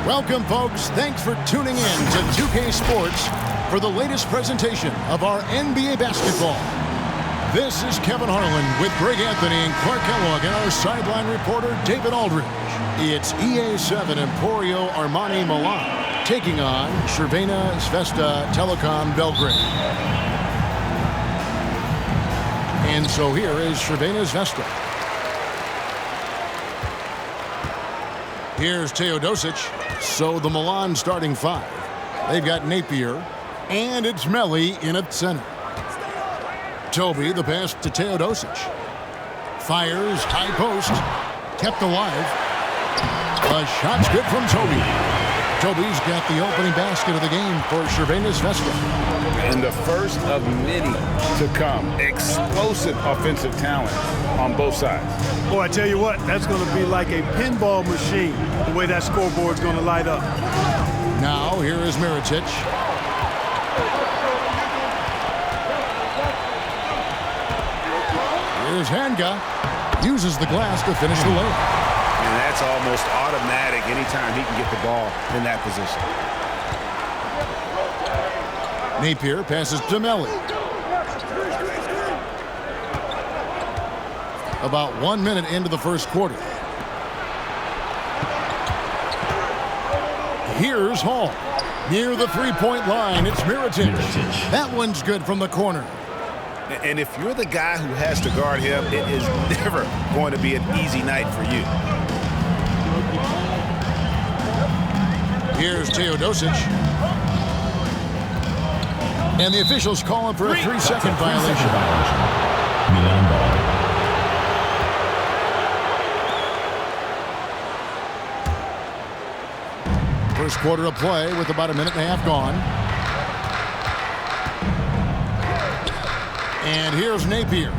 Welcome, folks. Thanks for tuning in to 2K Sports for the latest presentation of our NBA basketball. This is Kevin Harlan with Greg Anthony and Clark Kellogg and our sideline reporter, David Aldridge. It's EA7 Armani Milan taking on Crvena Zvezda Telekom Belgrade. And so here is Crvena Zvezda. Here's Teodosic. So the Milan starting five. They've got Napier, and it's Melli in at center. Toby, the pass to Teodosic. Fires, high post, kept alive. A shot's good from Toby. Toby's got the opening basket of the game for Crvena Zvezda. And the first of many to come. Explosive offensive talent on both sides. Boy, I tell you what, that's going to be like a pinball machine, the way that scoreboard's going to light up. Now, here is Mirotic. Here's Hanga. Uses the glass to finish the layup. And that's almost automatic anytime he can get the ball in that position. Napier passes to Melli. About 1 minute into the first quarter. Here's Hall. Near the three-point line, it's Mirotic. That one's good from the corner. And if you're the guy who has to guard him, it is never going to be an easy night for you. Here's Teodosic. And the officials call him for a 3-second violation. Milan ball. First quarter of play with about a minute and a half gone. And here's Napier.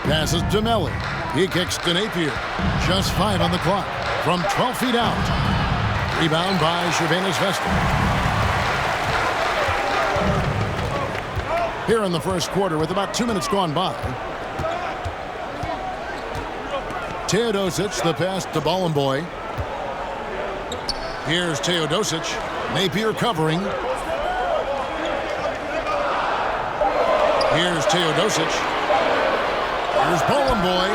Passes to Melli. He kicks to Napier. Just 5 on the clock from 12 feet out. Rebound by Crvena Zvezda. Here in the first quarter with about 2 minutes gone by. Teodosic, the pass to Bolomboy. Here's Teodosic. Napier covering. Here's Teodosic. Here's Bolomboy.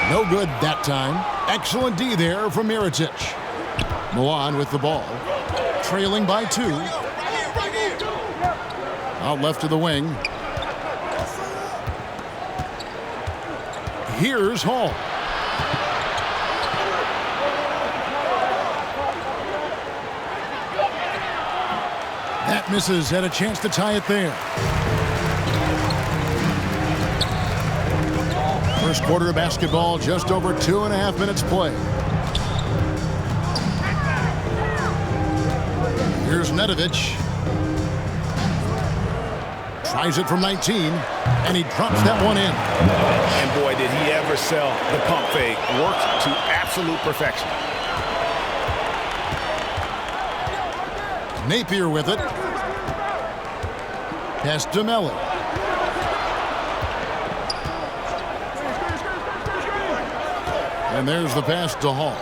No good that time. Excellent D there from Mirotic. Milan with the ball. Trailing by 2. Out left to the wing. Here's Hall. That misses. Had a chance to tie it there. First quarter of basketball, just over 2.5 minutes play. Here's Nedovic. Tries it from 19, and he drops that one in. And boy, did he ever sell the pump fake. Worked to absolute perfection. Napier with it. Pass to Melli. And there's the pass to Hall.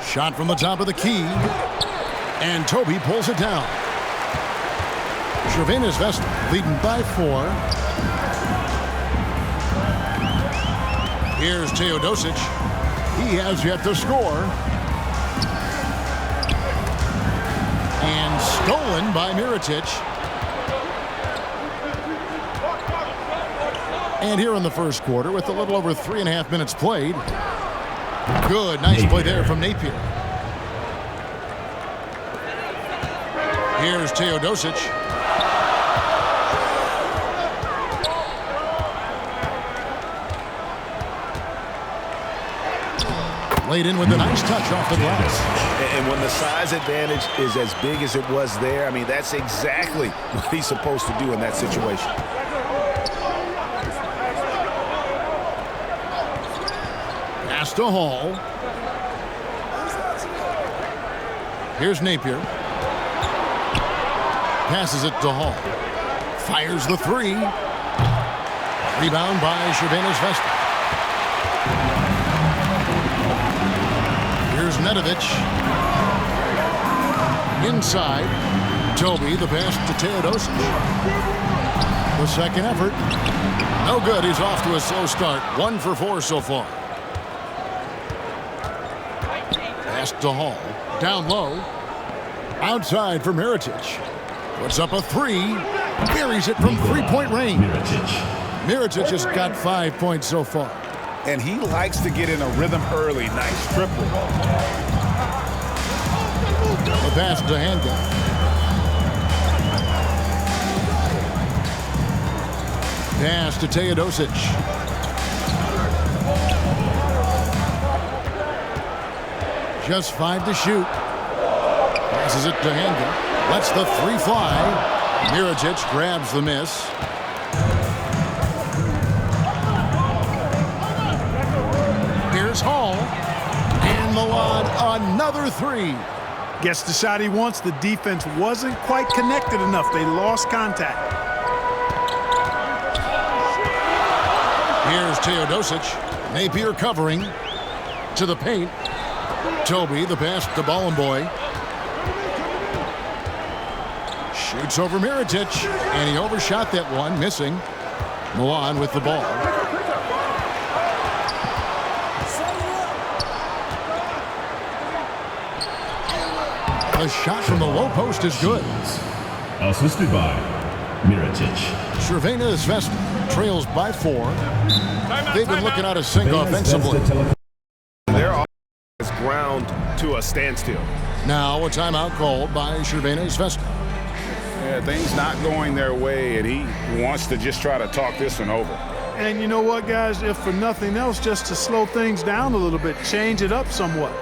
Shot from the top of the key. And Toby pulls it down. Crvena Zvezda leading by 4. Here's Teodosic. He has yet to score. And stolen by Mirotic. And here in the first quarter with a little over 3.5 minutes played. Good, nice play there from Napier. Here's Teodosic. Laid in with a nice touch off the glass. And when the size advantage is as big as it was there, I mean, that's exactly what he's supposed to do in that situation. Pass to Hall. Here's Napier. Passes it to Hall. Fires the three. Rebound by Crvena Zvezda. Here's Nedovic. Inside. Toby, the pass to Teodosic. The second effort. No good. He's off to a slow start. 1 for 4 so far. Pass to Hall. Down low. Outside for Mirotic. Puts up a three. Buries it from three-point range. Mirotic has got 5 points so far. And he likes to get in a rhythm early. Nice triple. The pass to Handgun. Pass to Teodosic. Just 5 to shoot. Passes it to Handgun. Lets the three fly. Mirotic grabs the miss. Here's Hall. And Milan, another three. Gets the shot he wants. The defense wasn't quite connected enough. They lost contact. Here's Teodosic. Napier covering. To the paint. Toby, the pass to Bolomboy. Shoots over Mirotic. And he overshot that one, missing. Milan with the ball. The shot from the low post is good. Assisted by Mirotic. Crvena Zvezda trails by 4. They've been looking out of sync offensively. Their offense is ground to a standstill. Now a timeout called by Crvena Zvezda. Yeah, things not going their way, and he wants to just try to talk this one over. And you know what, guys? If for nothing else, just to slow things down a little bit, change it up somewhat.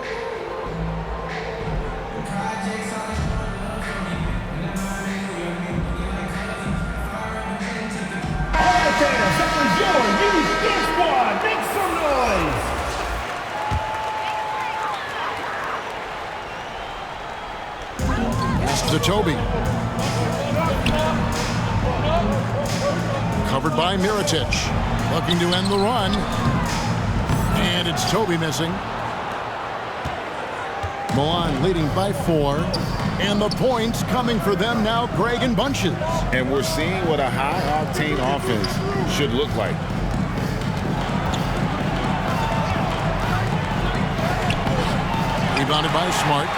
To Toby. Covered by Mirotic. Looking to end the run. And it's Toby missing. Milan leading by 4. And the points coming for them now, Greg, in bunches. And we're seeing what a high-octane offense should look like. Rebounded by Smart.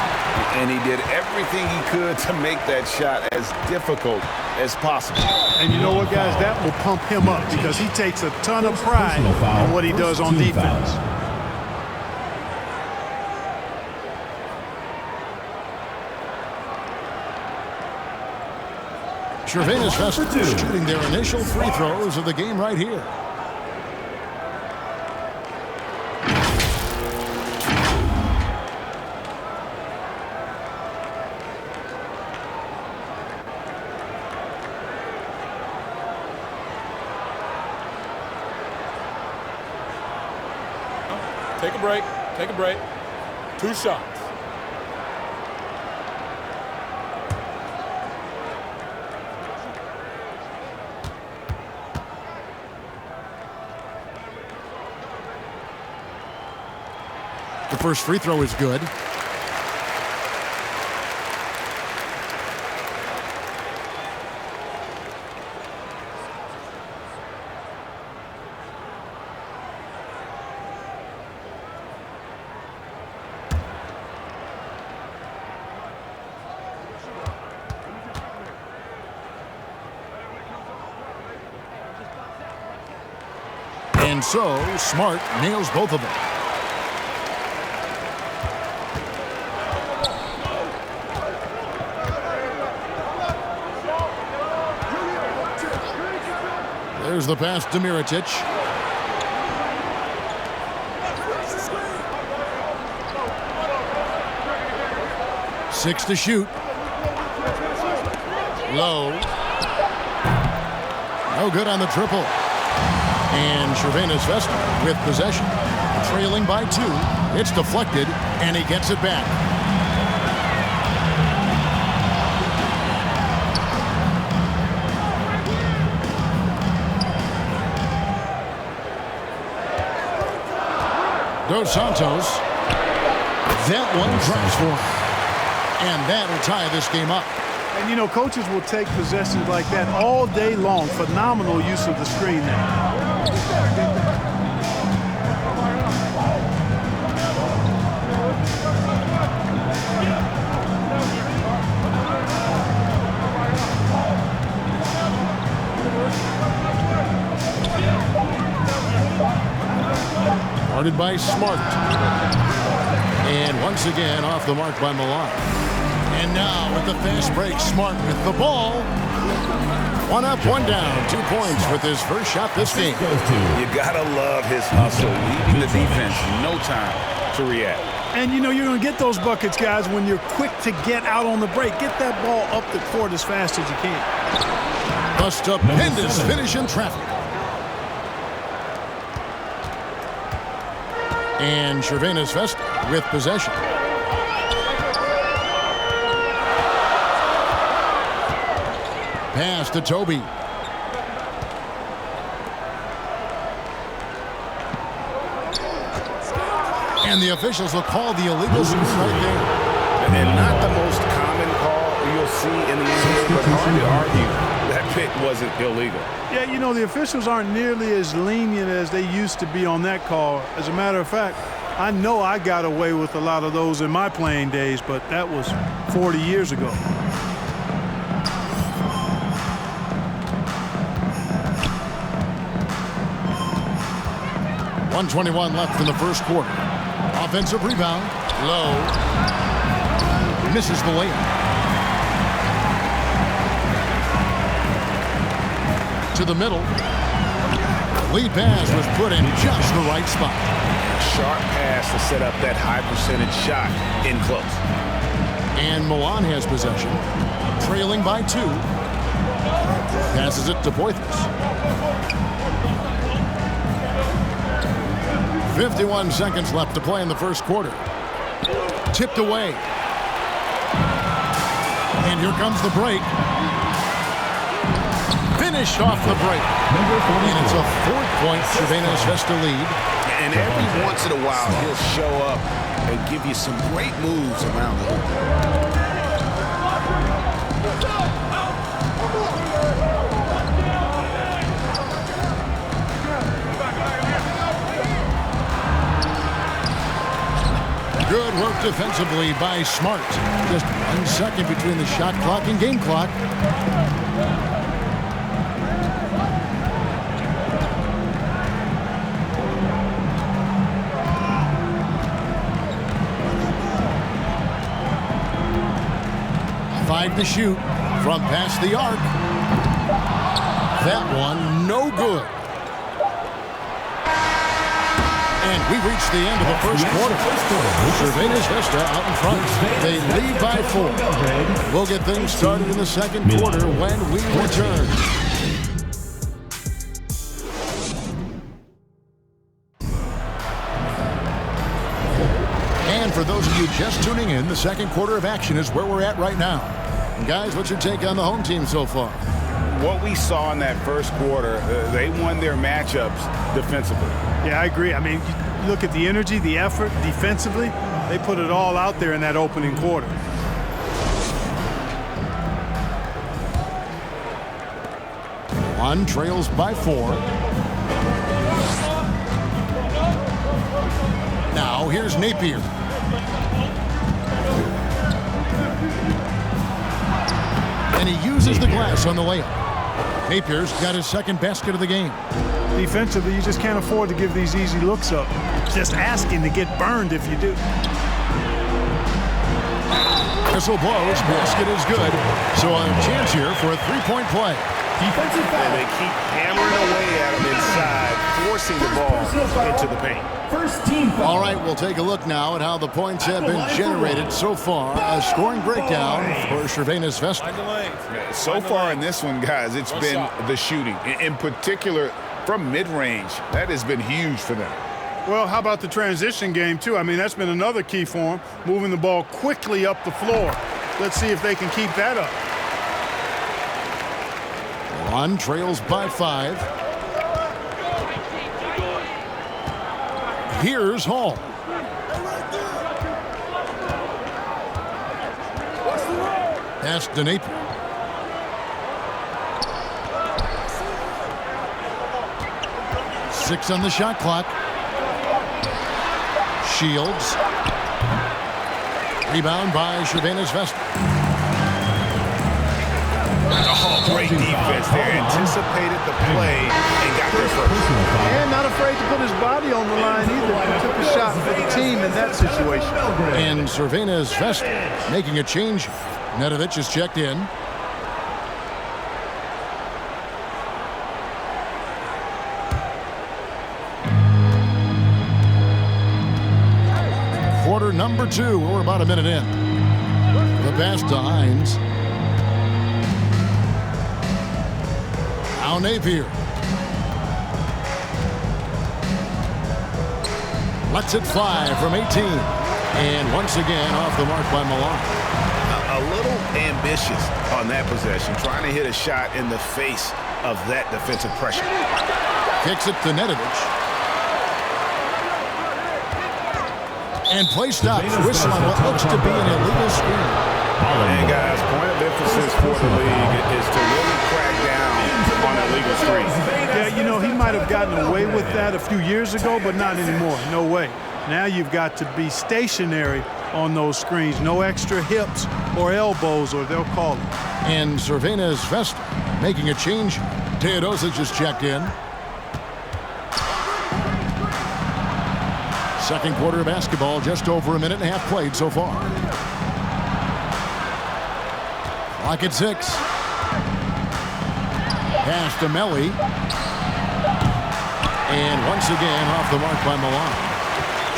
And he did everything he could to make that shot as difficult as possible. And you know what, guys? That will pump him up because he takes a ton of pride in what he does on defense. Crvena Zvezda shooting their initial free throws of the game right here. Take a break. Take a break. 2 shots. The first free throw is good. And so, Smart nails both of them. There's the pass to Mirotic. Six to shoot. Low. No good on the triple. And Crvena Zvezda with possession. Trailing by 2. It's deflected, and he gets it back. Dos Santos. That one drops for him. And that'll tie this game up. And, you know, coaches will take possessions like that all day long. Phenomenal use of the screen there. Guarded by Smart. And once again off the mark by Milan. And now with the fast break, Smart with the ball. One up, one down. 2 points with his first shot this game. You gotta love his hustle, leaving the defense no time to react. And, you know, you're going to get those buckets, guys, when you're quick to get out on the break. Get that ball up the court as fast as you can. A stupendous finish in traffic. And Crvena Zvezda with possession. Pass to Toby. And the officials will call the illegal screen right there. And not the most common call you'll see in the NBA, but hard to argue that pick wasn't illegal. Yeah, you know, the officials aren't nearly as lenient as they used to be on that call. As a matter of fact, I know I got away with a lot of those in my playing days, but that was 40 years ago. .121 left in the first quarter. Offensive rebound. Low. Misses the layup. To the middle. Lead pass was put in just the right spot. Sharp pass to set up that high percentage shot in close. And Milan has possession. Trailing by 2. Passes it to Poitras. 51 seconds left to play in the first quarter. Tipped away. And here comes the break. Finished off the break. And it's a 4-point Crvena Zvezda lead. And every once in a while, he'll show up and give you some great moves around the hoop. 'Good work defensively by Smart. Just 1 second between the shot clock and game clock. Five to shoot from past the arc. That one no good. And we reach the end of the first quarter. Crvena Zvezda out in front. They lead by 4. We'll get things started in the second quarter when we return. And for those of you just tuning in, the second quarter of action is where we're at right now. And guys, what's your take on the home team so far? What we saw in that first quarter, they won their matchups defensively. Yeah, I agree. I mean, you look at the energy, the effort defensively. They put it all out there in that opening quarter. One trails by 4. Now here's Napier. And he uses the glass on the layup. Napier's got his second basket of the game. Defensively, you just can't afford to give these easy looks up. Just asking to get burned if you do. Whistle blows, basket is good. So a chance here for a 3-point play. Defensive foul. And they keep hammering away at him inside, forcing the ball into the paint. First team foul. All right, we'll take a look now at how the points have been generated so far. A scoring breakdown for Crvena Zvezda. So far in this one, guys, it's been the shooting. In particular, from mid-range, that has been huge for them. Well, how about the transition game, too? I mean, that's been another key for them, moving the ball quickly up the floor. Let's see if they can keep that up. Milan trails by 5. Here's Hall. Pass to Napier. Six on the shot clock. Shields. Rebound by Crvena Zvezda. Oh, great defense there. Anticipated the play and got there first. And not afraid to put his body on the line either. He took a shot for the team in that situation. And Crvena Zvezda making a change. Nedovic is checked in. Quarter number 2. We're about a minute in. The pass to Hines. Now Napier. Lets it fly from 18. And once again off the mark by Milan. A little ambitious on that possession, trying to hit a shot in the face of that defensive pressure. Kicks it to Nedovic. And play stops. Whistle on what looks to be an illegal screen. And guys, point of emphasis for the league is to really crack down on illegal screens. Yeah, you know, he might have gotten away with that a few years ago, but not anymore. No way. Now you've got to be stationary on those screens. No extra hips or elbows, or they'll call it. And Crvena Zvezda making a change. Teodosic is checked in. Second quarter of basketball, just over a minute and a half played so far. Clock at 6. Pass to Melli. And once again off the mark by Milan.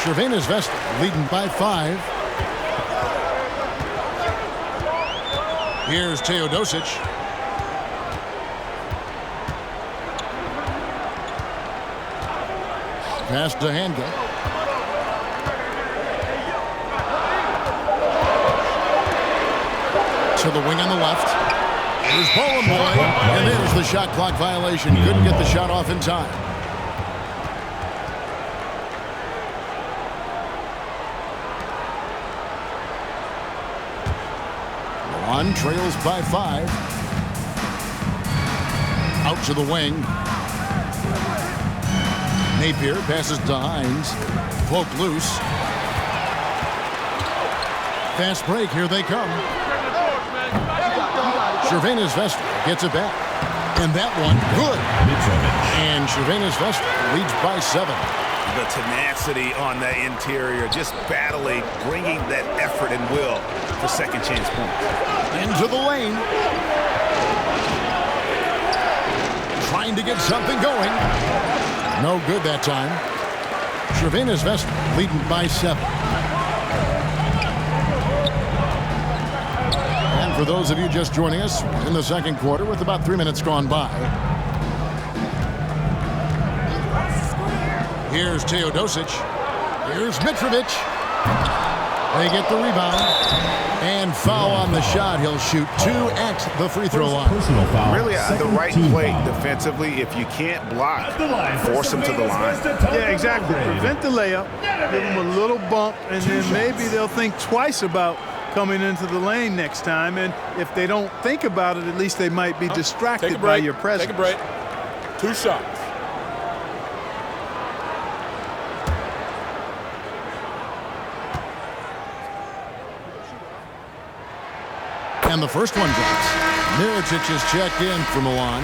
Crvena Zvezda leading by 5. Here's Teodosic. Pass to Hanga. To the wing on the left. Here's Bowen boy. And there's the shot clock violation. Couldn't get the shot off in time. Milan trails by 5. Out to the wing. Napier passes to Hines. Poked loose. Fast break. Here they come. Crvena Zvezda gets it back. And that one, good. And Crvena Zvezda leads by 7. The tenacity on the interior, just battling, bringing that effort and will for second chance points. Into the lane. Trying to get something going. No good that time. Crvena Zvezda leading by 7. And for those of you just joining us in the second quarter with about 3 minutes gone by. Here's Teodosic. Here's Mitrovic. They get the rebound. And foul on the shot. He'll shoot 2 at the free throw line. Really the right play defensively. If you can't block, force him to the line. Yeah, exactly. Prevent the layup. Give him a little bump. And then maybe they'll think twice about coming into the lane next time. And if they don't think about it, at least they might be distracted by your presence. Take a break. 2 shots. And the first one drops. Mirotic is checked in for Milan.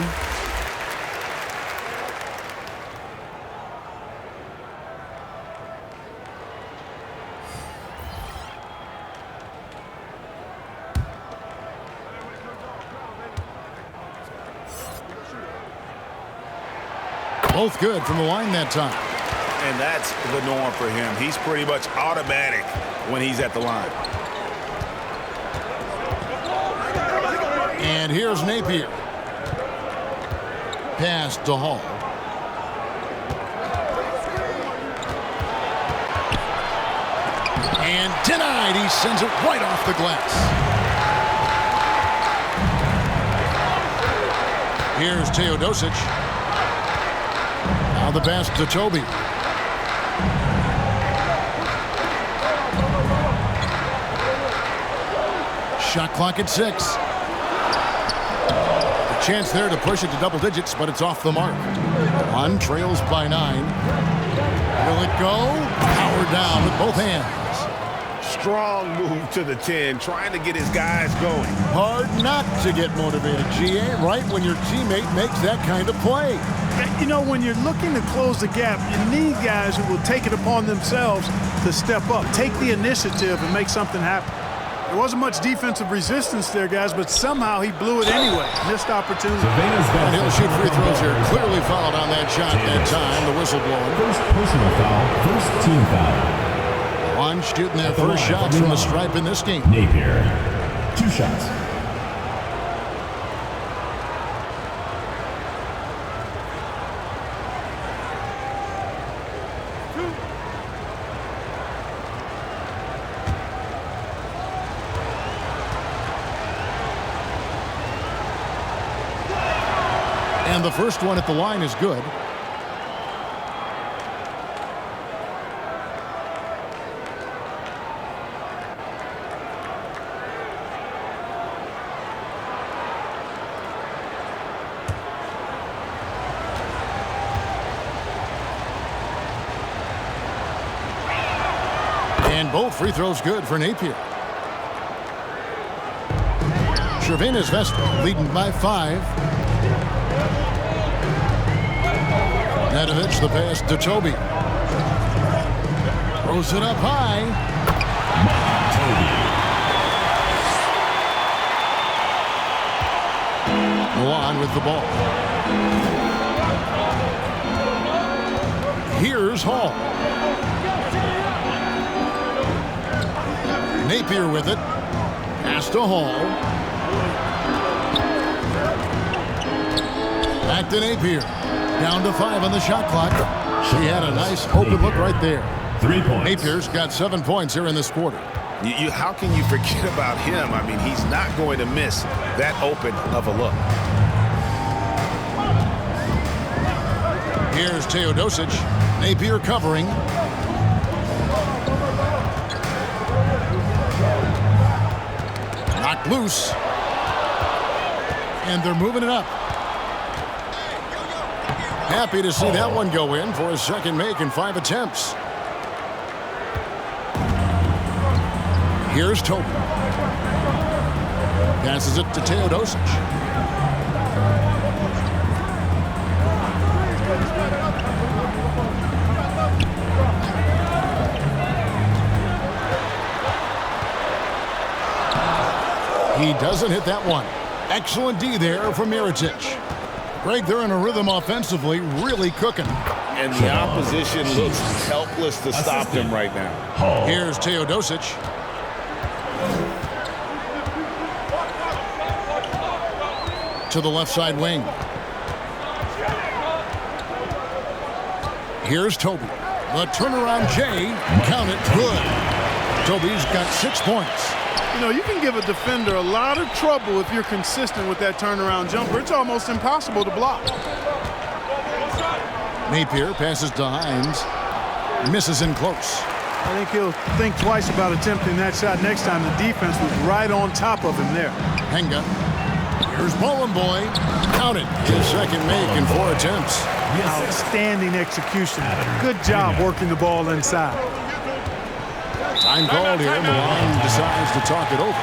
Both good from the line that time. And that's the norm for him. He's pretty much automatic when he's at the line. And here's Napier. Pass to Hall. And denied. He sends it right off the glass. Here's Teodosic. Now the pass to Toby. Shot clock at 6. A chance there to push it to double digits, but it's off the mark. One trails by 9. Will it go? Power down with both hands. Strong move to the 10, trying to get his guys going. Hard not to get motivated, GA, right when your teammate makes that kind of play. You know, when you're looking to close the gap, you need guys who will take it upon themselves to step up, take the initiative, and make something happen. There wasn't much defensive resistance there, guys, but somehow he blew it anyway. Missed opportunity. And he'll shoot free throws here. Clearly fouled on that shot that time. The whistle blowing. First personal foul, first team foul. One shooting their first shots from the stripe in this game. Napier, 2 shots. And the first one at the line is good. And both free throws good for Napier. Crvena Zvezda leading by 5. Nedovic, the pass to Toby. Throws it up high. Milan with the ball. Here's Hall. Napier with it. Pass to Hall. Back to Napier. Down to 5 on the shot clock. He had a nice open look right there. 3 points. Napier's got 7 points here in this quarter. How can you forget about him? I mean, he's not going to miss that open of a look. Here's Teodosic. Napier covering. Knocked loose. And they're moving it up. Happy to see that one go in for a second make in 5 attempts. Here's Toby. Passes it to Teodosic. He doesn't hit that one. Excellent D there for Mirotic. Greg, they're in a rhythm offensively, really cooking. And the opposition looks helpless to stop them right now. Here's Teodosic. To the left side wing. Here's Toby. The turnaround J. Count it. Good. Toby's got 6 points. You know, you can give a defender a lot of trouble if you're consistent with that turnaround jumper. It's almost impossible to block. Napier passes to Hines. Misses in close. I think he'll think twice about attempting that shot next time. The defense was right on top of him there. Henga. Here's Bowling Boy. Count it. His second make in 4 attempts. Outstanding execution. Good job working the ball inside. Time called here. Milan decides to talk it over.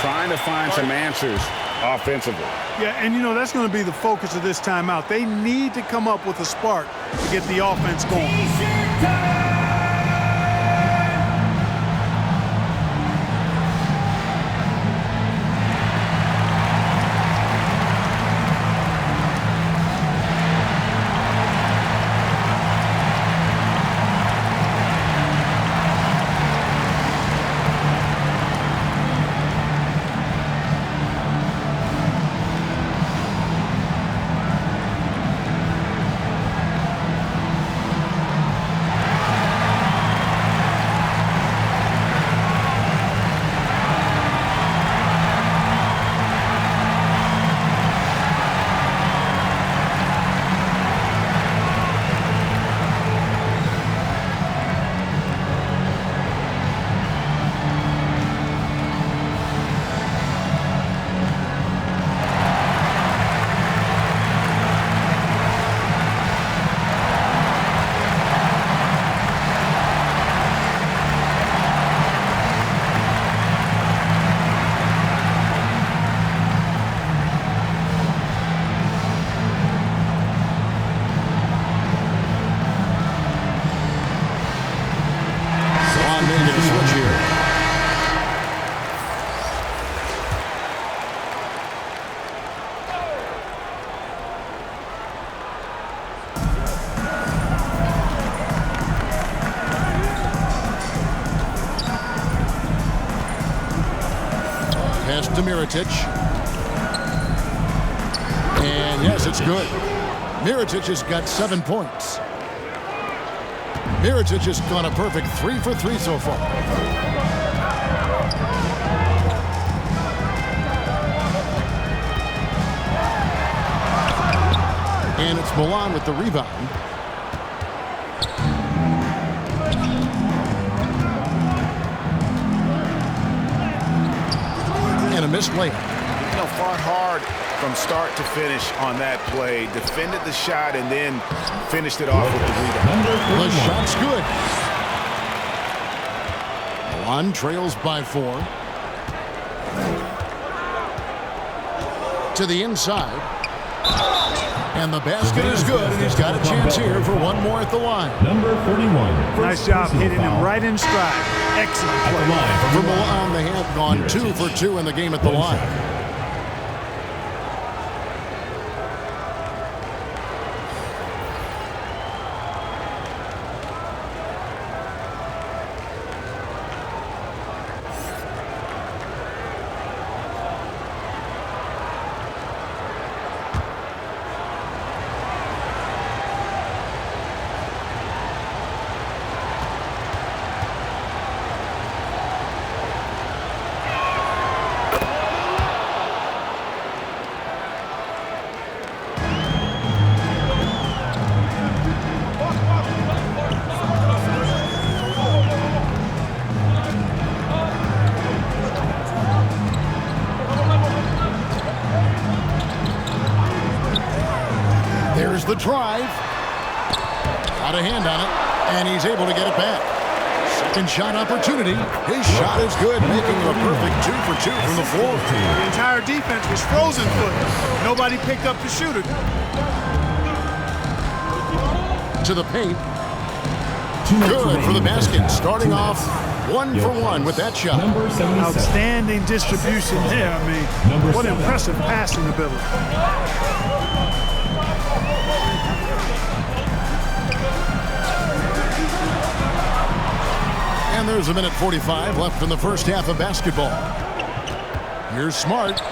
Trying to find some answers offensively. Yeah, and you know, that's going to be the focus of this timeout. They need to come up with a spark to get the offense going. Mirotic. And yes, it's good. Mirotic has got 7 points. Mirotic has gone a perfect 3 for 3 so far. And it's Milan with the rebound. And a missed layup. You know, fought hard from start to finish on that play. Defended the shot and then finished it off with the rebound. The shot's good. Milan trails by 4. To the inside. And the basket is good, and he's got a chance here for one more at the line. Number 41. Nice job hitting him right in stride. Excellent play. For Milan, they have gone 2 for 2 in the game at the line. There's the drive. Got a hand on it, and he's able to get it back. Second shot opportunity. His shot is good, making it a perfect 2 for 2 from the floor. The entire defense was frozen foot. Nobody picked up the shooter. To the paint. Good for the basket. Starting off 1 for 1 with that shot. Number 77. Outstanding distribution there. I mean, what impressive passing ability. And there's a minute 45 left in the first half of basketball. Here's Smart.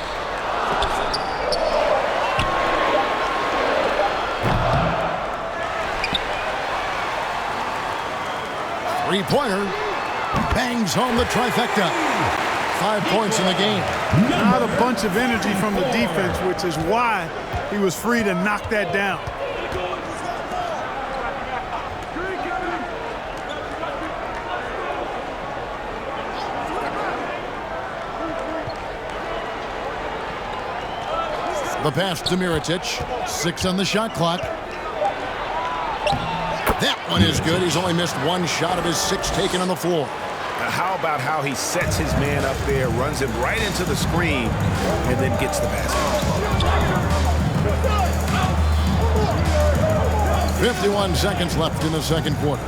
Three-pointer. Bangs home the trifecta. 5 points in the game. Not a bunch of energy from the defense, which is why he was free to knock that down. The pass to Mirotic. 6 on the shot clock. That one is good. He's only missed 1 shot of his 6 taken on the floor. Now, how about how he sets his man up there, runs him right into the screen, and then gets the basket. 51 seconds left in the second quarter.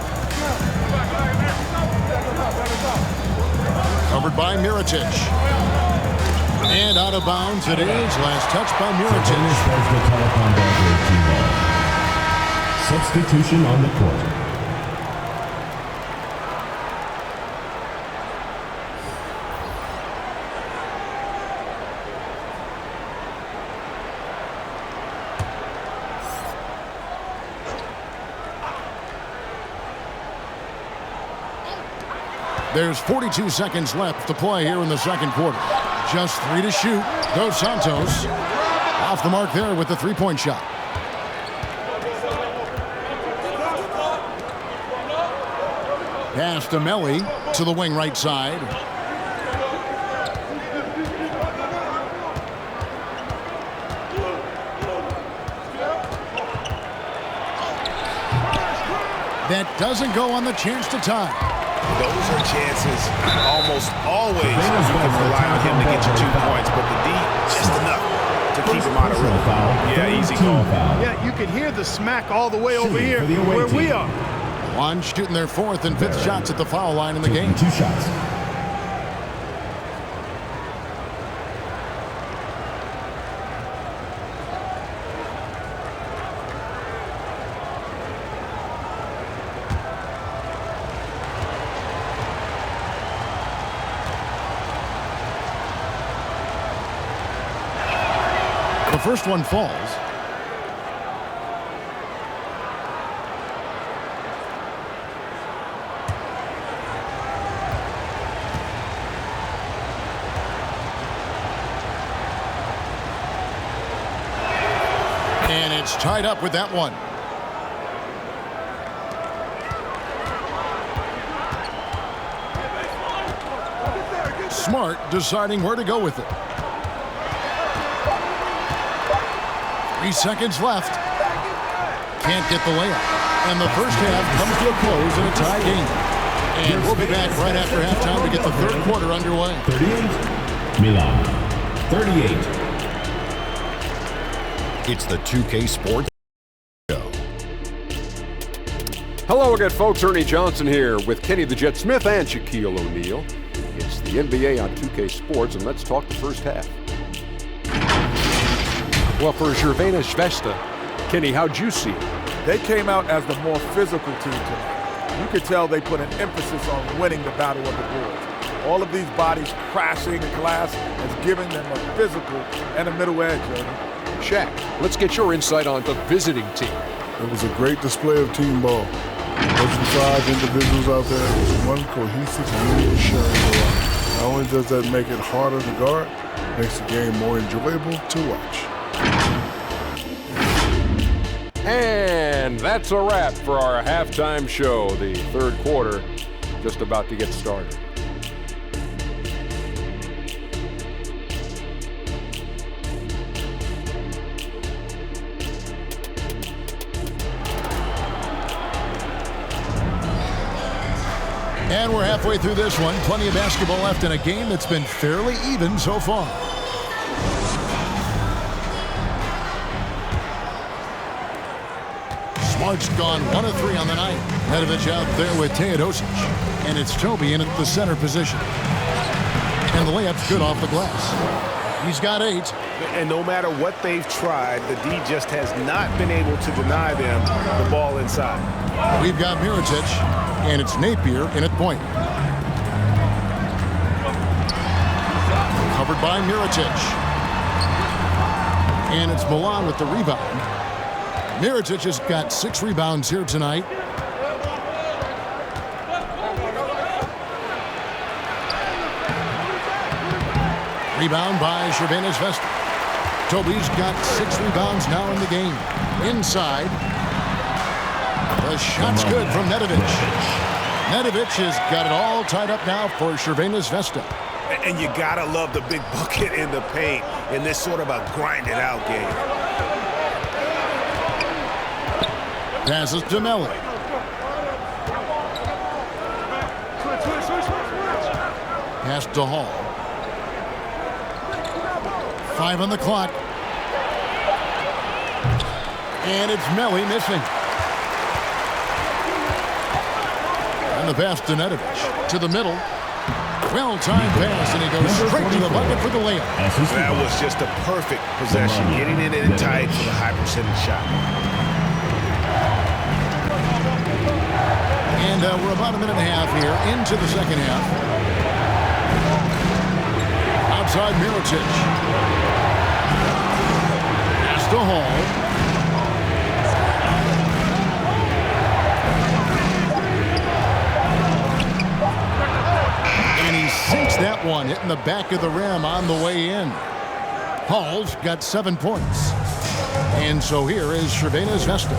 Covered by Mirotic. And out of bounds it is. Last touch by Mirotic. Substitution on the court. There's 42 seconds left to play here in the second quarter. Just 3 to shoot. Dos Santos off the mark there with the three-point shot. Pass to Melli to the wing right side. That doesn't go on the chance to tie. Those are chances almost always you can rely on him to get you 2 points, but the D, just enough to keep him out of rhythm. Yeah, easy call. Yeah, you can hear the smack all the way over here where we are. One shooting their 4th and 5th shots at the foul line in the game. 2 shots. The first one falls. And it's tied up with that one. Smart deciding where to go with it. 3 seconds left. Can't get the layup. And the first half comes to a close in a tie game. And we'll be back right after halftime to get the third quarter underway. 38, Milan. 38. It's the 2K Sports Show. Hello again, folks. Ernie Johnson here with Kenny the Jet Smith and Shaquille O'Neal. It's the NBA on 2K Sports, and let's talk the first half. Well, for Crvena Zvezda, Kenny, how'd you see it? They came out as the more physical team tonight. You could tell they put an emphasis on winning the battle of the boards. All of these bodies crashing the glass has given them a physical and a middle edge, Ernie. Shaq, let's get your insight on the visiting team. It was a great display of team ball. Those 5 individuals out there, it was one cohesive unit sharing the rock. Not only does that make it harder to guard, it makes the game more enjoyable to watch. And that's a wrap for our halftime show. The third quarter just about to get started. And we're halfway through this one. Plenty of basketball left in a game that's been fairly even so far. Smart's gone 1 of 3 on the night. Nedovic out there with Teodosic. And it's Toby in at the center position. And the layup's good off the glass. He's got 8. And no matter what they've tried, the D just has not been able to deny them the ball inside. We've got Mirotic, and it's Napier in at point. Covered by Mirotic. And it's Milan with the rebound. Mirotic has got 6 rebounds here tonight. Rebound by Crvena Zvezda. Toby's got 6 rebounds now in the game. Inside. The shot's good from Nedovic. Nedovic has got it all tied up now for Crvena Zvezda. And you gotta love the big bucket in the paint in this sort of a grinded-out game. Passes to Melli. Pass to Hall. 5 on the clock. And it's Melli missing. And the pass to Nedovic. To the middle. Well-timed pass, and he goes straight to the bucket for the layup. That was just a perfect possession, getting it in tight for the high percentage shot. And we're about a minute and a half here into the second half. Outside Mirotic. Pass to Hall. Sinks that one, hitting the back of the rim on the way in. Hall's got 7 points. And so here is Crvena Zvezda.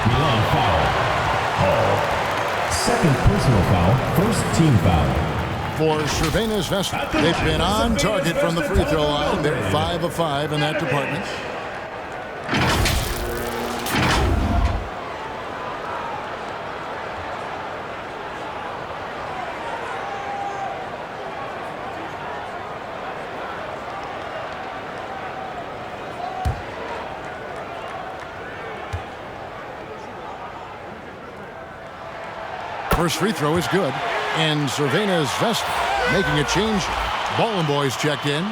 Milan foul. Hall. Second personal foul. First team foul. For Crvena Zvezda, they've been on target from the free throw line. They're 5 of 5 in that department. First free throw is good, and Crvena Zvezda making a change. Ballin' boys checked in.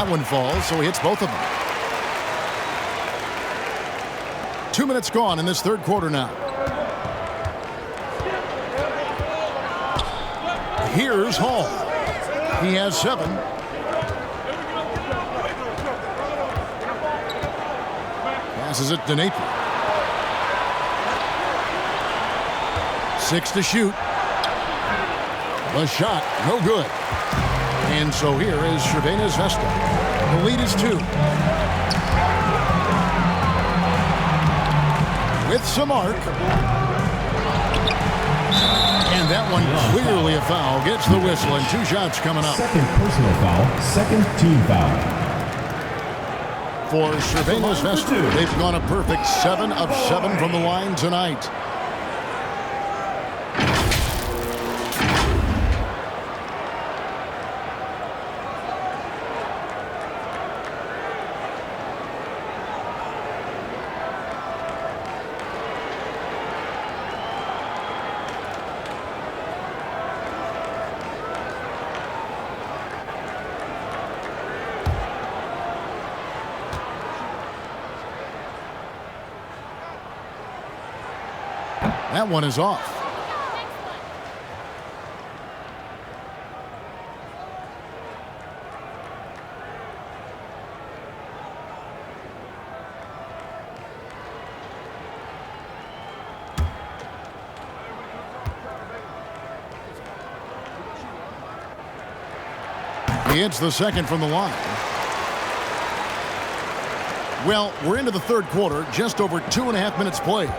That one falls, so he hits both of them. 2 minutes gone in this third quarter now. Here's Hall. He has 7. Passes it to Napier. 6 to shoot. The shot, no good. And so here is Crvena Zvezda. The lead is 2. With some arc. And that one clearly a foul. Gets the whistle and 2 shots coming up. Second personal foul, second team foul. For Crvena Zvezda, they've gone a perfect 7 of 7 from the line tonight. That one is off. He hits the second from the line. Well, we're into the third quarter, just over 2.5 minutes played.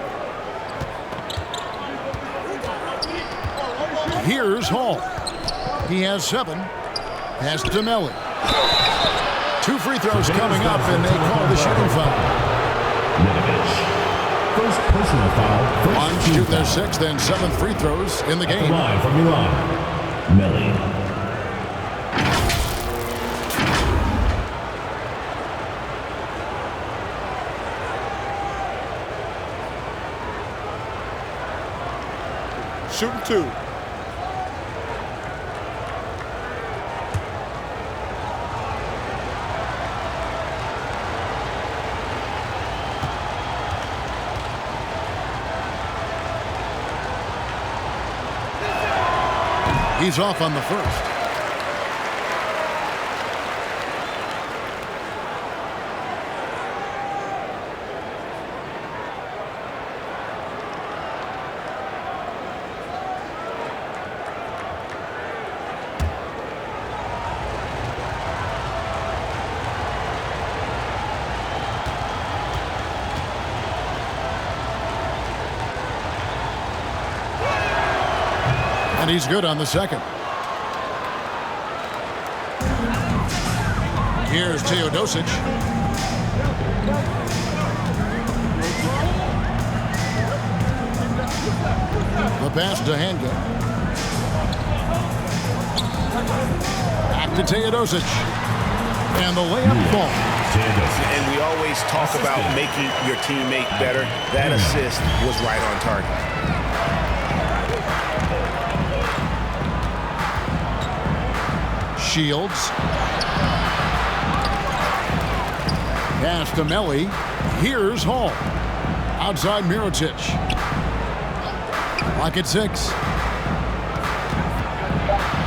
Here's Hall. He has 7. Pass to Melly. 2 free throws coming up, and they call the shooting foul. First personal foul. Lions shoot their 6th and 7th free throws in the game. Line from Milan. Melly. Shooting 2. He's off on the first. And he's good on the second. Here's Teodosic. The pass to Hanga. Back to Teodosic. And the layup ball. And we always talk about making your teammate better. That assist was right on target. Shields. Pass to Melly. Here's Hall. Outside Mirotic. Lock at 6.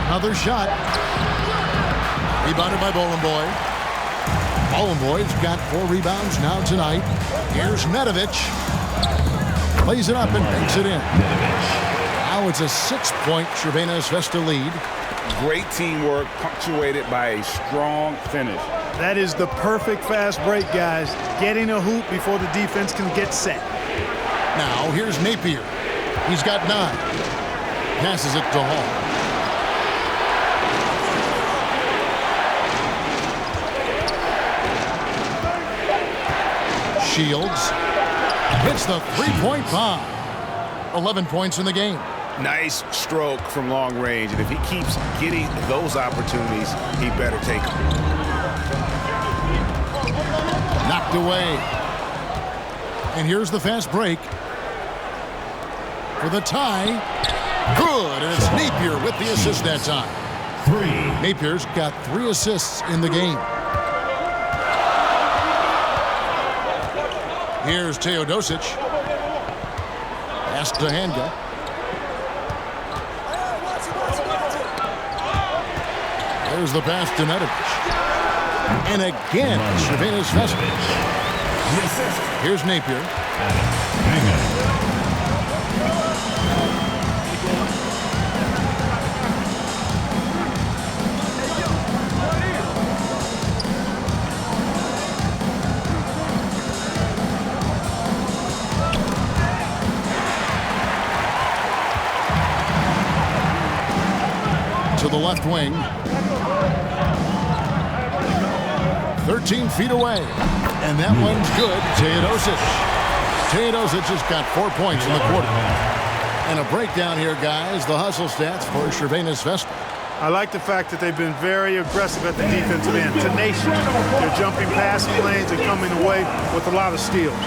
Another shot. Rebounded by Boy. Boy's got 4 rebounds now tonight. Here's Nedovic. Plays it up and banks it in. Now it's a 6-point Crvena Zvezda lead. Great teamwork punctuated by a strong finish. That is the perfect fast break, guys. Getting a hoop before the defense can get set. Now here's Napier. He's got 9. Passes it to Hall. Shields hits the 3-point bomb. 11 points in the game. Nice stroke from long range, and if he keeps getting those opportunities, he better take them. Knocked away. And here's the fast break. For the tie. Good, and it's Napier with the assist that time. 3. Napier's got 3 assists in the game. Here's Teodosic. Pass to Hanga. There's the pass to Nedovic. And again, Crvena Zvezda. Here's Napier. To the left wing. 13 feet away. And that one's good. Teodosic. Teodosic has got 4 points in the quarter. And a breakdown here, guys. The hustle stats for Crvena Zvezda. I like the fact that they've been very aggressive at the defensive end. Tenacious. They're jumping passing lanes and coming away with a lot of steals.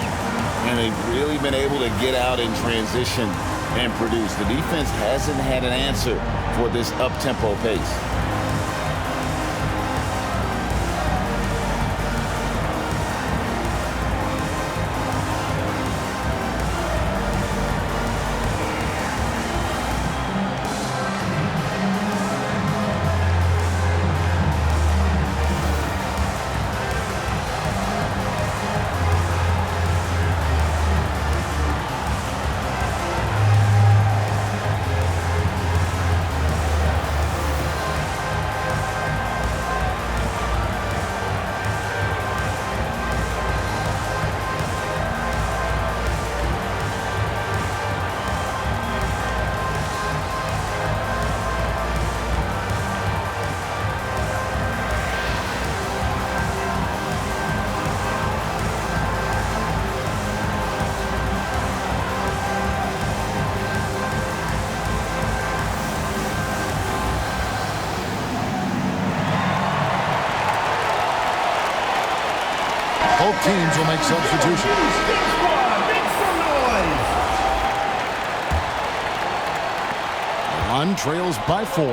And they've really been able to get out in transition and produce. The defense hasn't had an answer for this up-tempo pace. Both teams will make substitutions. Milan trails by 4.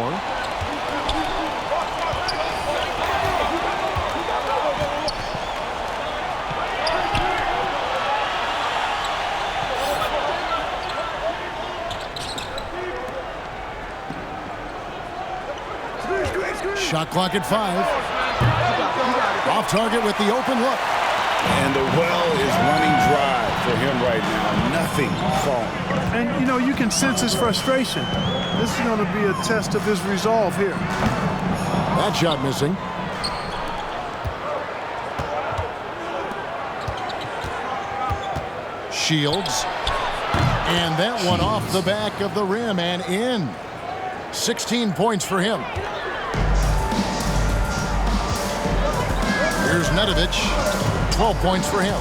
Shot clock at 5. Off target with the open look. And the well is running dry for him right now. Nothing falling. And, you know, you can sense his frustration. This is going to be a test of his resolve here. That shot missing. Shields. And that one off the back of the rim and in. 16 points for him. Here's Nedovic. 12 points for him.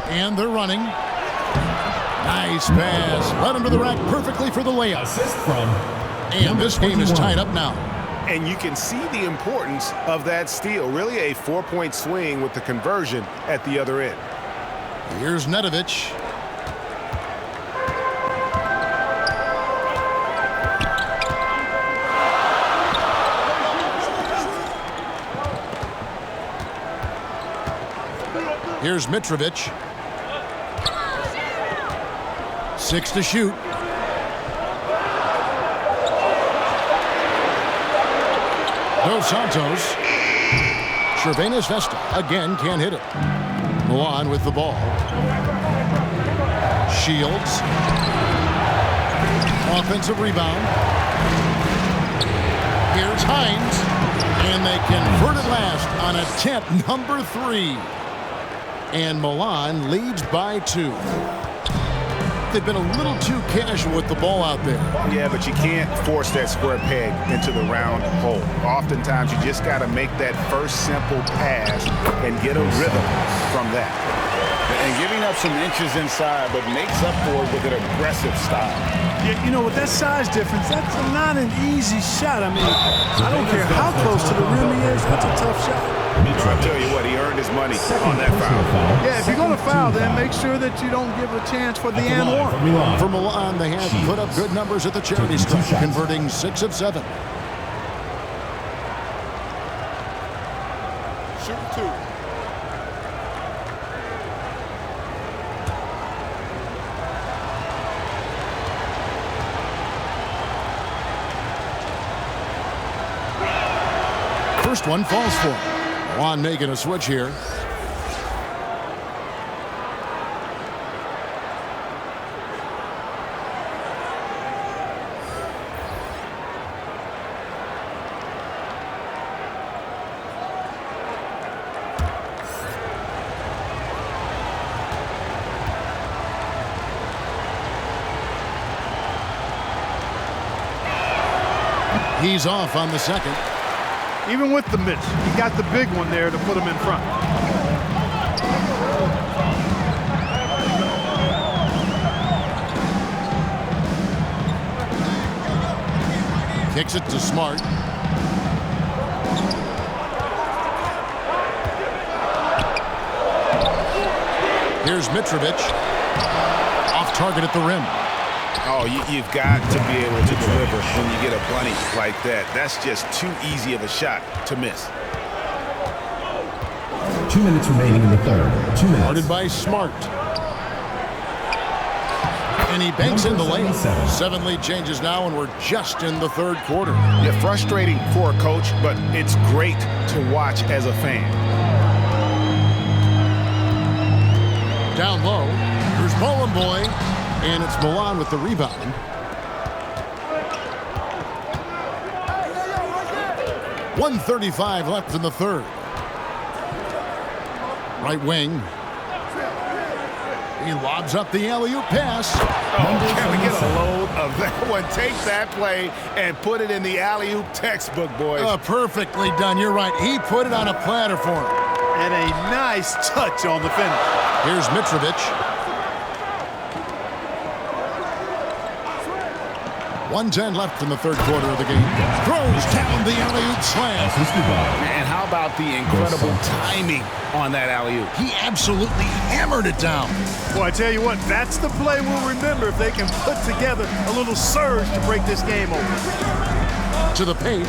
And they're running. Nice pass. Led him to the rack perfectly for the layup. Assist from. And this game is tied up now. And you can see the importance of that steal. Really a 4-point swing with the conversion at the other end. Here's Nedovic. Here's Mitrovic. 6 to shoot. Dos Santos. Crvena Zvezda again can't hit it. Milan with the ball. Shields. Offensive rebound. Here's Hines. And they convert it last on attempt number 3. And Milan leads by 2. They've been a little too casual with the ball out there. Yeah, but you can't force that square peg into the round hole. Oftentimes, you just got to make that first simple pass and get a rhythm from that. And giving up some inches inside, but makes up for it with an aggressive style. Yeah, you know, with that size difference, that's not an easy shot. I mean, I don't care how close to the rim he is. That's a tough shot. I'll tell you what, he earned his money on that foul. Yeah, if you're going to foul, then make sure that you don't give a chance for the and one. For Milan, they have put up good numbers at the charity stripe, converting 6 of 7. 2. First one falls for him. Milan making a switch here. He's off on the second. Even with the miss, he got the big one there to put him in front. Kicks it to Smart. Here's Mitrovic. Off target at the rim. Oh, you've got to be able to deliver when you get a bunny like that. That's just too easy of a shot to miss. 2 minutes remaining in the third. 2 minutes. Guarded by Smart. And he banks in the lane. 7 lead changes now, and we're just in the third quarter. Yeah, frustrating for a coach, but it's great to watch as a fan. Down low, here's Bologna boy. And it's Milan with the rebound. .135 left in the third. Right wing. He lobs up the alley-oop pass. Oh, can we get a load of that one? Take that play and put it in the alley-oop textbook, boys. Perfectly done. You're right. He put it on a platter for him. And a nice touch on the finish. Here's Mitrovic. 1:10 left in the third quarter of the game. Throws down the alley-oop slam. And how about the incredible timing on that alley-oop? He absolutely hammered it down. Boy, I tell you what, that's the play we'll remember if they can put together a little surge to break this game open. To the paint.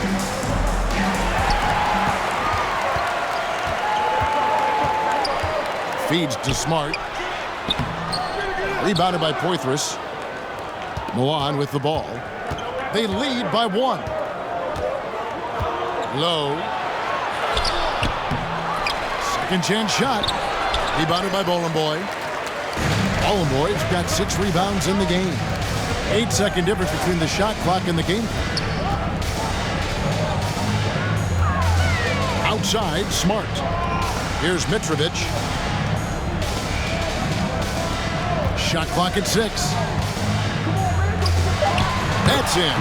Feeds to Smart. Rebounded by Poitras. Milan with the ball. They lead by 1. Low. Second chance shot. Rebounded by Bologna boy. Bologna boy's got 6 rebounds in the game. 8-second difference between the shot clock and the game. Outside, Smart. Here's Mitrovic. Shot clock at 6. That's in.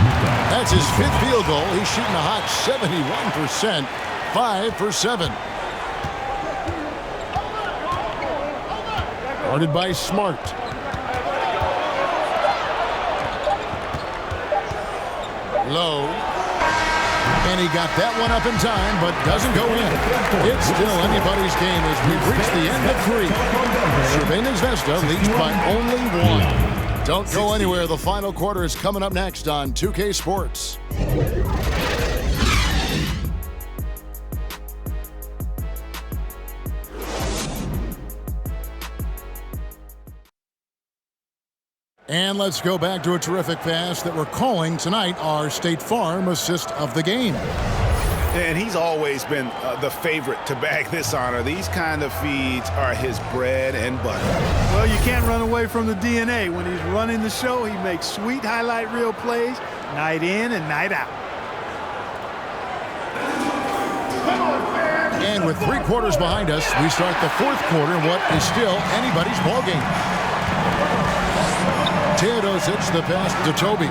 That's his 5th field goal. He's shooting a hot 71%. 5 for 7. Guarded by Smart. Low. And he got that one up in time, but doesn't go in. It's still anybody's game as we've reached the end of 3. Crvena Zvezda leads by only 1. Don't go anywhere. The final quarter is coming up next on 2K Sports. And let's go back to a terrific pass that we're calling tonight our State Farm assist of the game. And he's always been the favorite to bag this honor. These kind of feeds are his bread and butter. Well, you can't run away from the DNA. When he's running the show, he makes sweet highlight reel plays night in and night out. And with 3 quarters behind us, we start the 4th quarter in what is still anybody's ball game. Teodosic, the pass to Toby.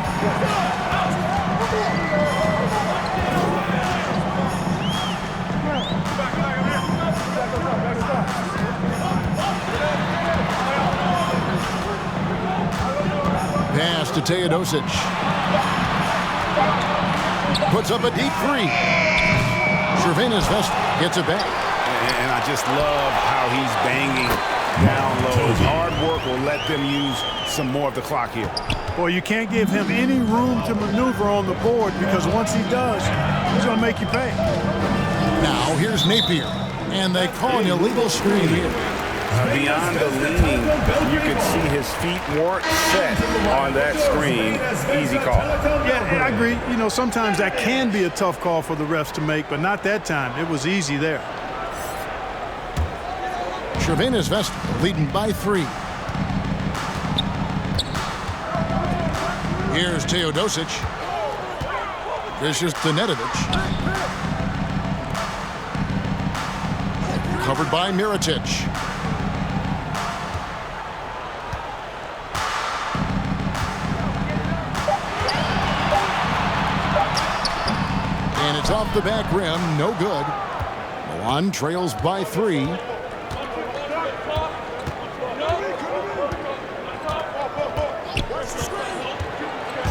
Pass to Teodosic. Puts up a deep 3. Crvena Zvezda gets it back. And I just love how he's banging down low. Hard work will let them use some more of the clock here. Boy, you can't give him any room to maneuver on the board because once he does, he's going to make you pay. Now here's Napier. And they call an illegal screen here. Beyond the leaning, you can see his feet weren't set on that screen. Easy call. Yeah, I agree. You know, sometimes that can be a tough call for the refs to make, but not that time. It was easy there. Crvena Zvezda leading by 3. Here's Teodosic. This is Stanetovic. Covered by Mirotic. And it's off the back rim, no good. Milan trails by 3.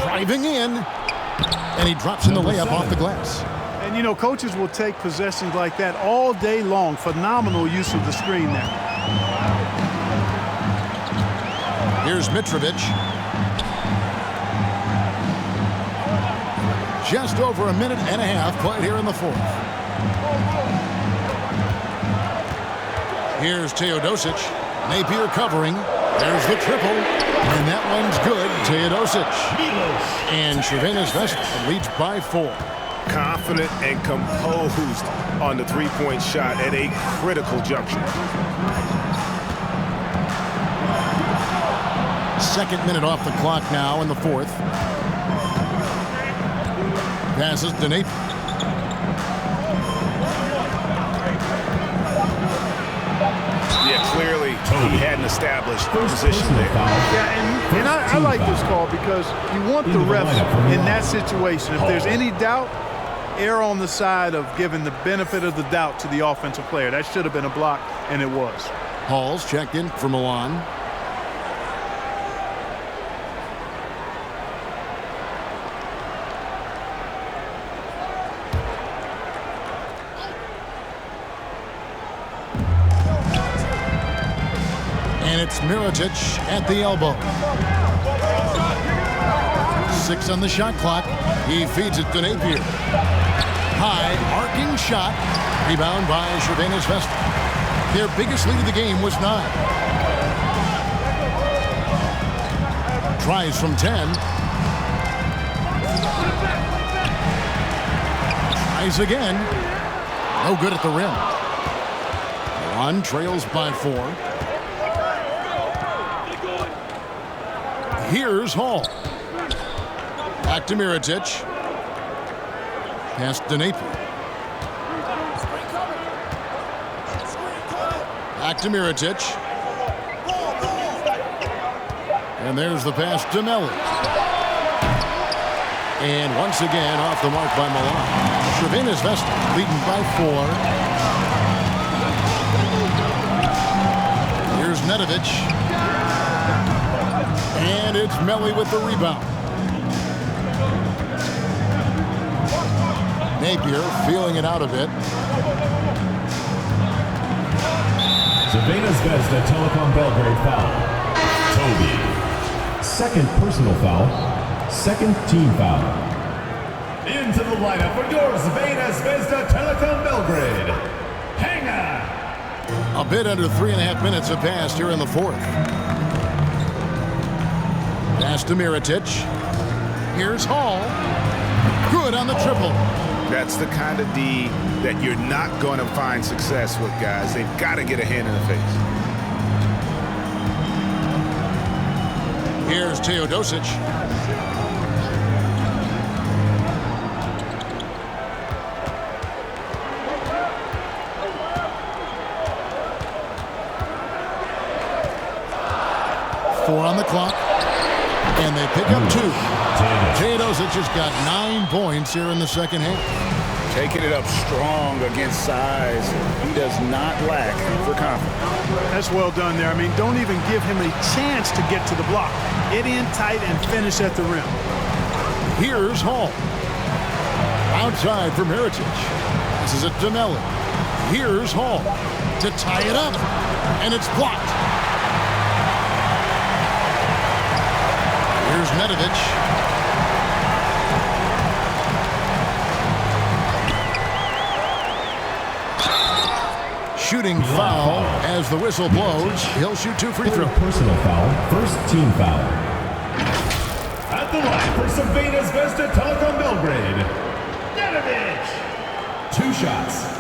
Driving in, and he drops in the layup off the glass. And, you know, coaches will take possessions like that all day long. Phenomenal use of the screen there. Here's Mitrovic. Just over a minute and a half played here in the 4th. Here's Teodosic. Napier covering. There's the triple. And that one's good. Teodosic. And Crvena Zvezda leads by 4. Confident and composed on the three-point shot at a critical juncture. 2nd minute off the clock now in the 4th. Passes to Napier. Yeah, clearly he hadn't established position there. Yeah, and I like this call because you want the refs in that situation. If there's any doubt, err on the side of giving the benefit of the doubt to the offensive player. That should have been a block, and it was. Hall's checked in for Milan. And it's Mirotic at the elbow. 6 on the shot clock. He feeds it to Napier. High arcing shot. Rebound by Crvena Zvezda. Their biggest lead of the game was 9. Tries from 10. Tries again. No good at the rim. Milan trails by 4. Here's Hall. Back to Mirotic. Pass to Napier. Back to Mirotic. And there's the pass to Melli. And once again off the mark by Milan. Crvena Zvezda leading by 4. Here's Nedovic. And it's Melli with the rebound. Napier feeling it out a bit. Crvena Zvezda Telekom Belgrade foul. Toby. 2nd personal foul. 2nd team foul. Into the lineup for your Crvena Zvezda Telekom Belgrade. Hanger. A bit under 3.5 minutes have passed here in the 4th. Pass to Mirotic. Here's Hall. Good on the triple. That's the kind of D that you're not going to find success with, guys. They've got to get a hand in the face. Here's Teodosic. Four on the clock. And they pick up 2. Teodosic has got 9 points here in the 2nd half. Taking it up strong against size. He does not lack for confidence. That's well done there. I mean, don't even give him a chance to get to the block. Get in tight and finish at the rim. Here's Hall. Outside for Mirotic. This is it to Melli. Here's Hall to tie it up. And it's blocked. Here's Nedovic. Shooting foul as the whistle blows. He'll shoot 2 free throws. Personal foul, first team foul. At the line for Crvena Zvezda Telekom Belgrade, Nedović. 2 shots.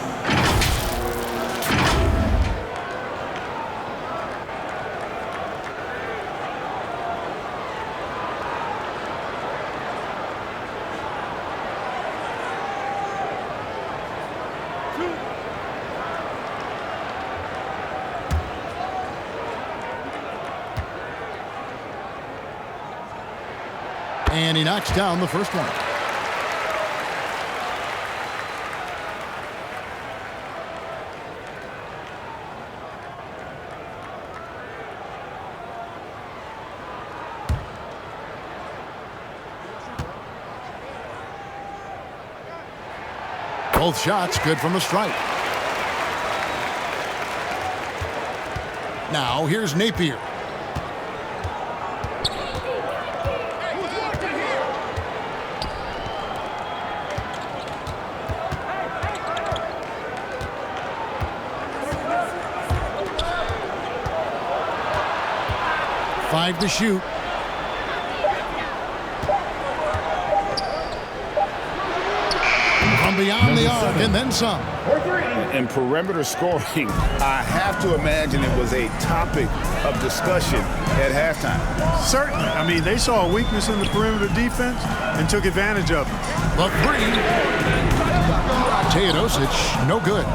And he knocks down the first one. Both shots good from the stripe. Now here's Napier. Five to shoot. From beyond the arc and then some. And perimeter scoring, I have to imagine it was a topic of discussion at halftime. Certainly. I mean, they saw a weakness in the perimeter defense and took advantage of it. The three. Teodosic, no good.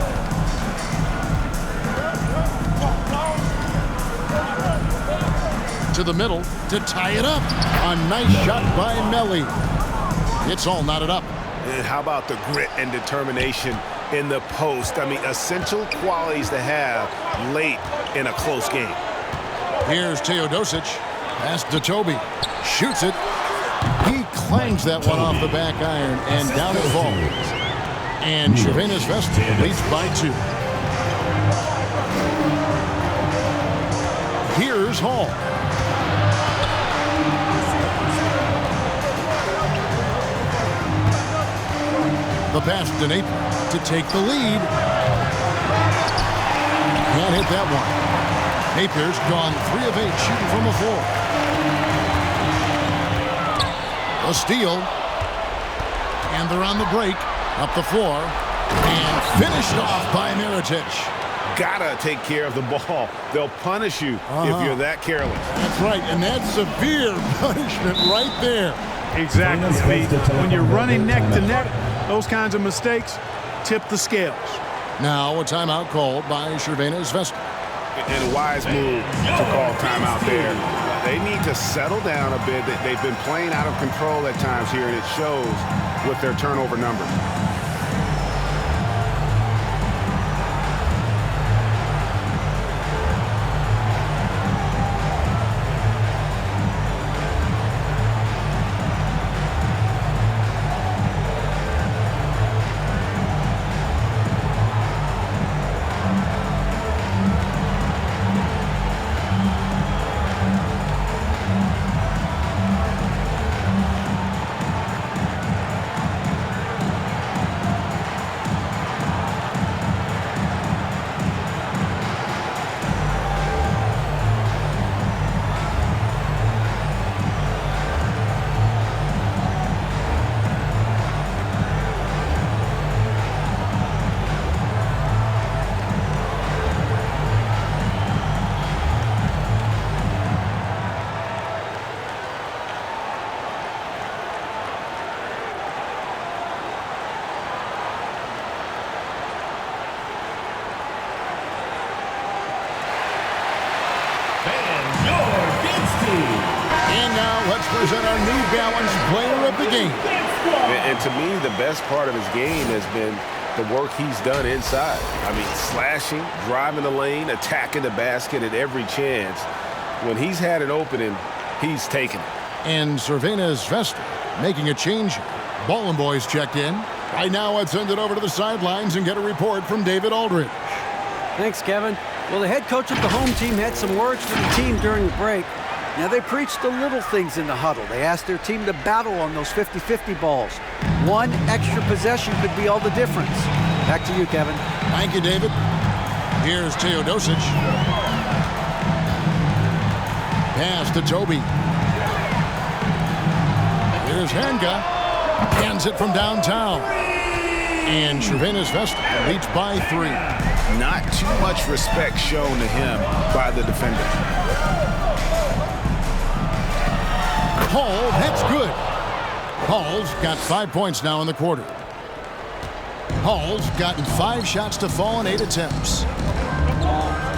To the middle to tie it up. A nice shot by Melli. It's all knotted up. And how about the grit and determination in the post? I mean, essential qualities to have late in a close game. Here's Teodosic. Pass to Toby. Shoots it. He clangs that one off the back iron and down it falls. And Crvena Zvezda leads by 2. Here's Hall. The pass to Napier to take the lead. Can't hit that one. Napier's gone 3 of 8 shooting from the floor. A steal. And they're on the break. Up the floor. And finished off by Mirotic. Gotta take care of the ball. They'll punish you if you're that careless. That's right, and that's severe punishment right there. Exactly. I mean, when you're running neck to neck, those kinds of mistakes tip the scales. Now a timeout called by Crvena Zvezda. And a wise move to call timeout there. They need to settle down a bit. They've been playing out of control at times here, and it shows with their turnover numbers. And now let's present our New Balance Player of the Game. And to me, the best part of his game has been the work he's done inside. I mean, slashing, driving the lane, attacking the basket at every chance. When he's had an opening, he's taken it. And Crvena Zvezda making a change. Ball and boys checked in. Right now, let's send it over to the sidelines and get a report from David Aldridge. Thanks, Kevin. Well, the head coach of the home team had some words for the team during the break. Now, they preached the little things in the huddle. They asked their team to battle on those 50-50 balls. One extra possession could be all the difference. Back to you, Kevin. Thank you, David. Here's Teodosic. Pass to Toby. Here's Hanga. Hands it from downtown. And Crvena Zvezda leads by 3. Not too much respect shown to him by the defender. Hall, that's good. Hall's got 5 points now in the quarter. Hall's gotten 5 shots to fall in 8 attempts.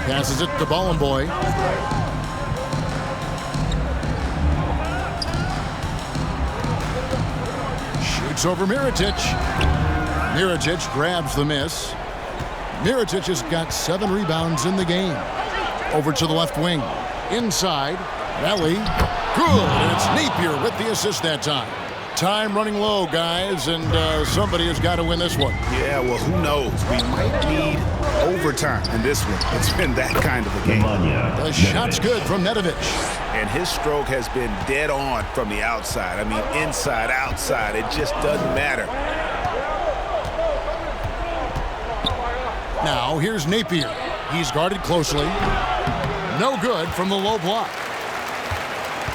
Passes it to Bollenboy. Shoots over Mirotic. Mirotic grabs the miss. Mirotic has got 7 rebounds in the game. Over to the left wing. Inside. Melli. Good. And it's Napier with the assist that time. Time running low, guys, and somebody has got to win this one. Yeah, well, who knows? We might need overtime in this one. It's been that kind of a game. The shot's good from Nedovic. And his stroke has been dead on from the outside. I mean, inside, outside, it just doesn't matter. Now, here's Napier. He's guarded closely. No good from the low block.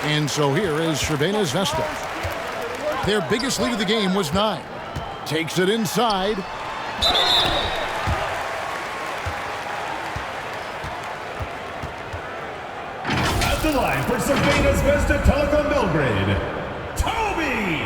And so here is Crvena Zvezda. Their biggest lead of the game was 9. Takes it inside. At the line for Crvena Zvezda Telekom Belgrade, Toby!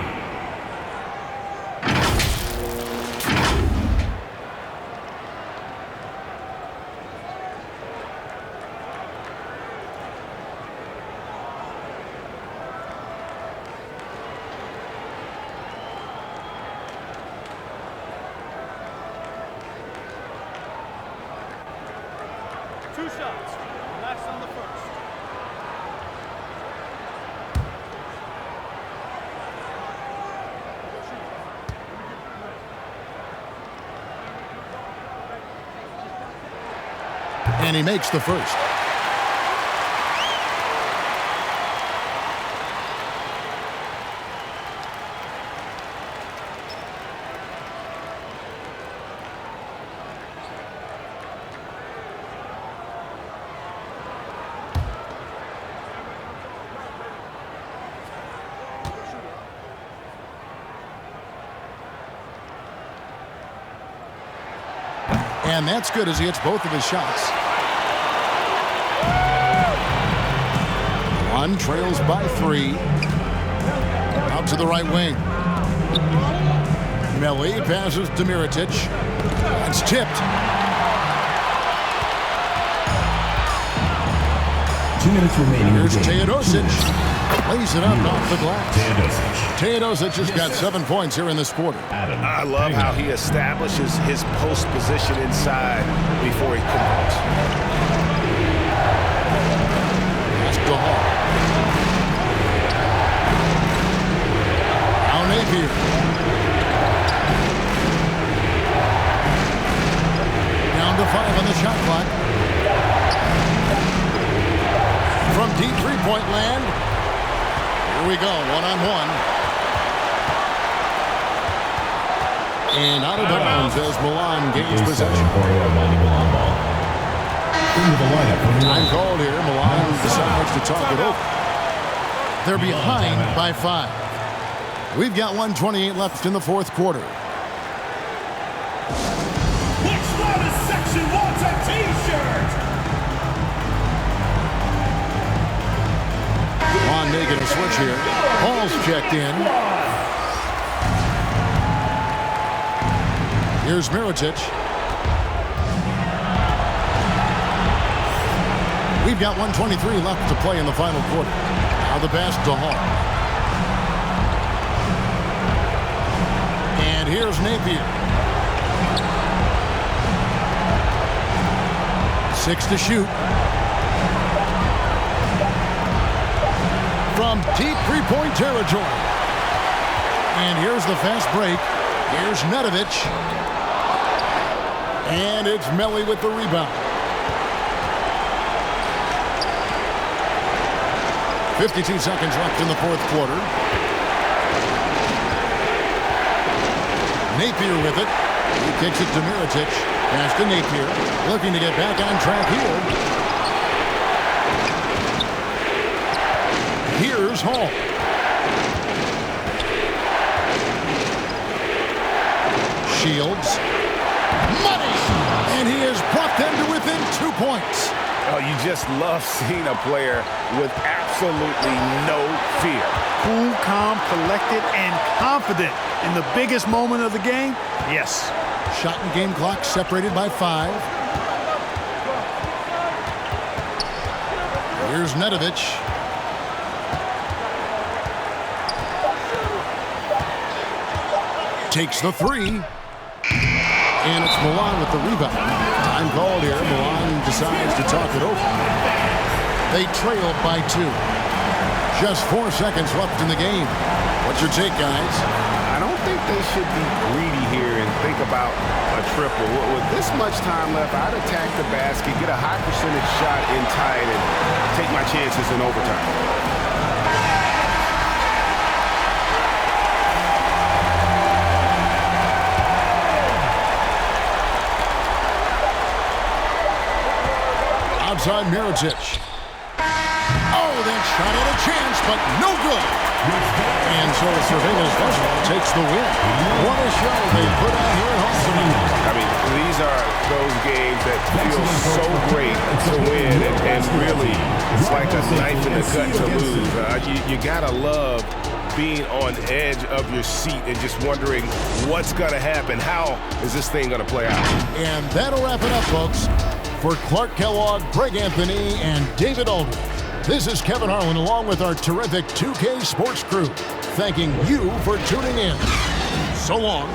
And he makes the first. And that's good as he hits both of his shots. One trails by 3. Out to the right wing. Melli passes to Mirotic. It's tipped. 2 minutes remaining. Here's Teodosic. Lays it up off the glass. Teodosic has got 7 points here in this quarter. I love how he establishes his post position inside before he converts. That's to Hall. Now Napier. Down to 5 on the shot clock. From deep three-point land. Here we go, one-on-one. And out of bounds as Milan gains possession. Time called here. Milan decides to talk it over. They're behind by 5. We've got 1:28 left in the fourth quarter. Which loudest section wants a T-shirt? On making a switch here. Hall's checked in. Here's Mirotic. We've got 1:23 left to play in the final quarter. Now the pass to Hall. And here's Napier. 6 to shoot. From deep three-point territory. And here's the fast break. Here's Nedovic. And it's Melli with the rebound. 52 seconds left in the fourth quarter. Napier with it. He kicks it to Mirotic. Pass to Napier. Looking to get back on track here. Here's Hall. Shields. Money! And he has brought them to within 2 points. Oh, you just love seeing a player with absolutely no fear. Cool, calm, collected, and confident in the biggest moment of the game. Yes. Shot and game clock separated by 5. Here's Nedovic. Takes the 3. And it's Milan with the rebound. Time called here. Milan decides to talk it over. They trail by 2. Just 4 seconds left in the game. What's your take, guys? I don't think they should be greedy here and think about a triple. With this much time left, I'd attack the basket, get a high percentage shot in tight, and take my chances in overtime. Outside Mirotic. Oh, that shot had a chance, but no good. And so Crvena Zvezda takes the win. What a show they put on here at home tonight. I mean, these are those games that feel so great to win, and really, it's like a knife in the gut to lose. You gotta love being on edge of your seat and just wondering what's gonna happen. How is this thing gonna play out? And that'll wrap it up, folks. For Clark Kellogg, Greg Anthony, and David Aldridge, this is Kevin Harlan along with our terrific 2K Sports crew, thanking you for tuning in. So long.